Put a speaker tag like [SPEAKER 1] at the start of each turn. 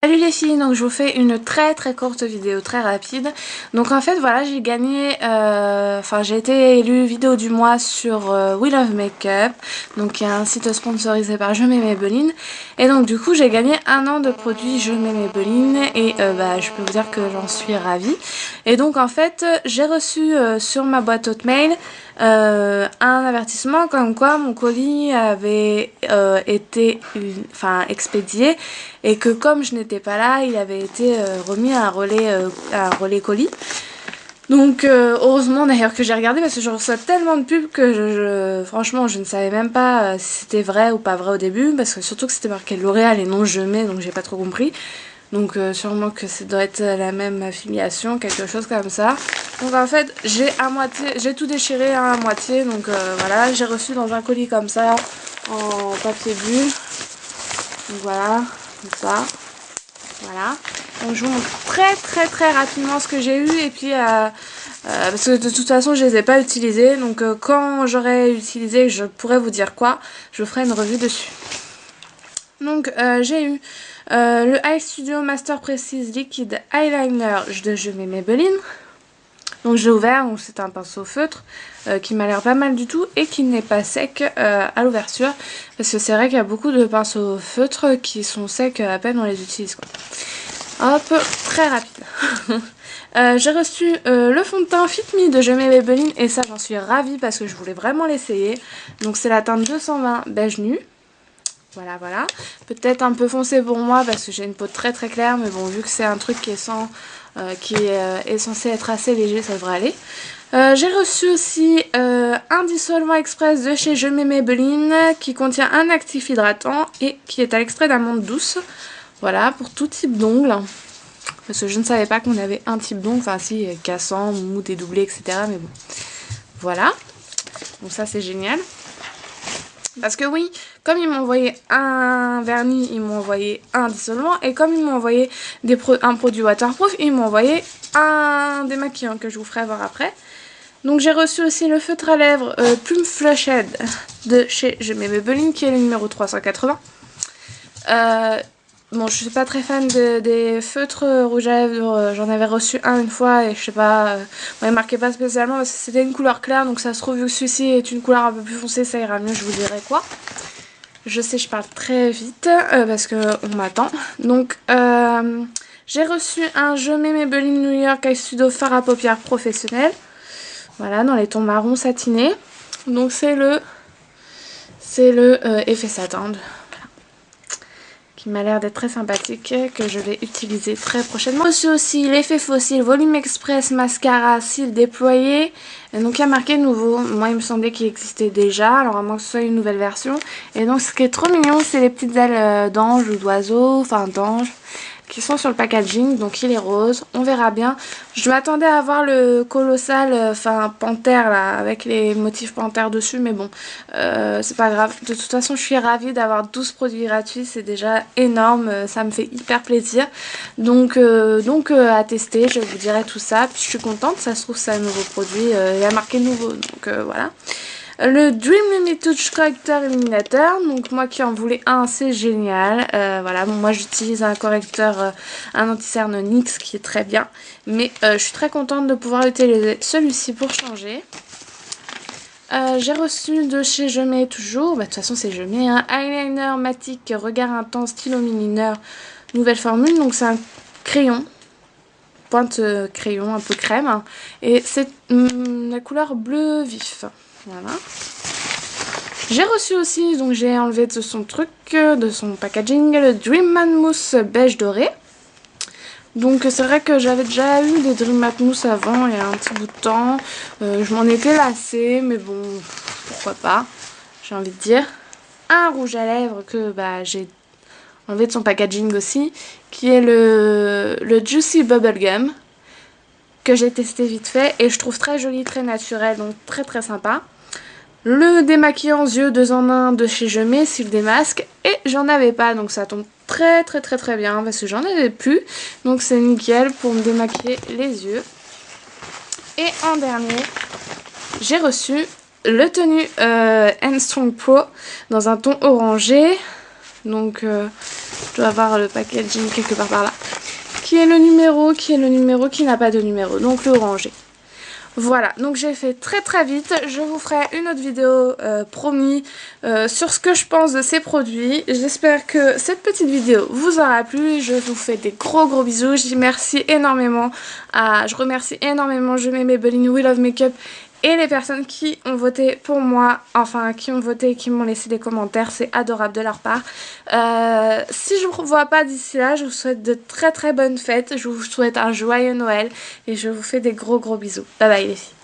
[SPEAKER 1] Salut les filles, donc je vous fais une très courte vidéo, très rapide. Donc en fait voilà, j'ai gagné, j'ai été élue vidéo du mois sur We Love Makeup, donc qui est un site sponsorisé par Je m'aime Maybelline. Et donc du coup j'ai gagné 1 an de produits Je m'aime Maybelline et je peux vous dire que j'en suis ravie. Et donc en fait j'ai reçu sur ma boîte hotmail un avertissement comme quoi mon colis avait été expédié et que comme je n'étais pas là, il avait été remis à un relais colis. Donc heureusement d'ailleurs que j'ai regardé parce que je reçois tellement de pubs que franchement je ne savais même pas si c'était vrai ou pas vrai au début, parce que surtout que c'était marqué L'Oréal et non Je mets, donc j'ai pas trop compris. Donc sûrement que ça doit être la même affiliation, quelque chose comme ça. Donc en fait j'ai tout déchiré à moitié, donc voilà, j'ai reçu dans un colis comme ça en papier bulle. Donc voilà, comme ça. Voilà. Donc je vous montre très rapidement ce que j'ai eu et puis parce que de toute façon je les ai pas utilisés, donc quand j'aurai utilisé je pourrais vous dire quoi, je ferai une revue dessus. Donc j'ai eu le Eye Studio Master Precise Liquid Eyeliner de Je m'aime Maybelline. Donc j'ai ouvert, donc c'est un pinceau feutre qui m'a l'air pas mal du tout et qui n'est pas sec à l'ouverture, parce que c'est vrai qu'il y a beaucoup de pinceaux feutres qui sont secs à peine on les utilise quoi. Hop, très rapide. J'ai reçu le fond de teint Fit Me de Je m'aime Maybelline et ça j'en suis ravie parce que je voulais vraiment l'essayer. Donc c'est la teinte 220 beige nu. Voilà. Peut-être un peu foncé pour moi parce que j'ai une peau très claire, mais bon, vu que c'est un truc qui est censé être assez léger, ça devrait aller. J'ai reçu aussi un dissolvant express de chez Je m'aime Maybelline qui contient un actif hydratant et qui est à l'extrait d'amande douce. Voilà, pour tout type d'ongles. Parce que je ne savais pas qu'on avait un type d'ongle, enfin si, cassant, mou, dédoublé, etc. Mais bon, voilà. Donc ça c'est génial. Parce que oui, comme ils m'ont envoyé un vernis, ils m'ont envoyé un dissolvant. Et comme ils m'ont envoyé un produit waterproof, ils m'ont envoyé un démaquillant que je vous ferai voir après. Donc j'ai reçu aussi le feutre à lèvres Plume Flushhead de chez Je m'aime Maybelline, qui est le numéro 380. Bon, je suis pas très fan des feutres rouge à lèvres, j'en avais reçu une fois et je sais pas, il marquait pas spécialement parce que c'était une couleur claire, donc ça se trouve vu que celui-ci est une couleur un peu plus foncée, ça ira mieux, je vous dirai quoi. Je sais, je parle très vite parce que on m'attend. Donc j'ai reçu un Je m'aime Maybelline New York Eye Studio fard à paupières professionnel. Voilà, dans les tons marron satinés. Donc c'est le effet satin. Qui m'a l'air d'être très sympathique, que je vais utiliser très prochainement. J'ai reçu aussi l'effet fossile Volume Express Mascara Cils déployé. Et donc il y a marqué nouveau. Moi il me semblait qu'il existait déjà, alors à moins que ce soit une nouvelle version. Et donc ce qui est trop mignon, c'est les petites ailes d'ange ou d'oiseau, enfin d'ange, qui sont sur le packaging. Donc il est rose, on verra bien. Je m'attendais à avoir le colossal, panthère là, avec les motifs panthère dessus, mais bon, c'est pas grave. De toute façon je suis ravie d'avoir 12 produits gratuits, c'est déjà énorme, ça me fait hyper plaisir. Donc à tester, je vous dirai tout ça. Puis je suis contente, ça se trouve c'est un nouveau produit, il y a marqué nouveau, donc voilà. Le Dream Limit Touch Correcteur Illuminateur, donc moi qui en voulais un, c'est génial. Voilà, bon, moi j'utilise un correcteur, un anti-cerne NYX qui est très bien, mais je suis très contente de pouvoir utiliser celui-ci pour changer. J'ai reçu de chez Je mets toujours, de toute façon c'est Je mets, un eyeliner matique regard intense stylo mineur, nouvelle formule, donc c'est un crayon. Pointe crayon un peu crème et c'est la couleur bleu vif. Voilà. J'ai reçu aussi, donc j'ai enlevé de son truc, de son packaging, le Dream Matte Mousse beige doré. Donc c'est vrai que j'avais déjà eu des Dream Matte Mousse avant, il y a un petit bout de temps. Je m'en étais lassée, mais bon, pourquoi pas, j'ai envie de dire. Un rouge à lèvres que j'ai enlevé de son packaging aussi, qui est le Juicy Bubblegum, que j'ai testé vite fait et je trouve très joli, très naturel, donc très sympa. Le démaquillant yeux 2 en 1 de chez Je mets, Cils démasque, et j'en avais pas, donc ça tombe très bien parce que j'en avais plus, donc c'est nickel pour me démaquiller les yeux. Et en dernier, j'ai reçu le tenue Strong Pro dans un ton orangé, donc Je dois avoir le packaging quelque part par là. Qui est le numéro, qui n'a pas de numéro, donc le orangé. Voilà, donc j'ai fait très vite. Je vous ferai une autre vidéo promis sur ce que je pense de ces produits. J'espère que cette petite vidéo vous aura plu. Je vous fais des gros bisous. Je remercie énormément Maybelline We Love Makeup et les personnes qui ont voté pour moi, enfin qui ont voté et qui m'ont laissé des commentaires, c'est adorable de leur part. Si je ne vous vois pas d'ici là, je vous souhaite de très bonnes fêtes, je vous souhaite un joyeux Noël et je vous fais des gros bisous. Bye bye les filles.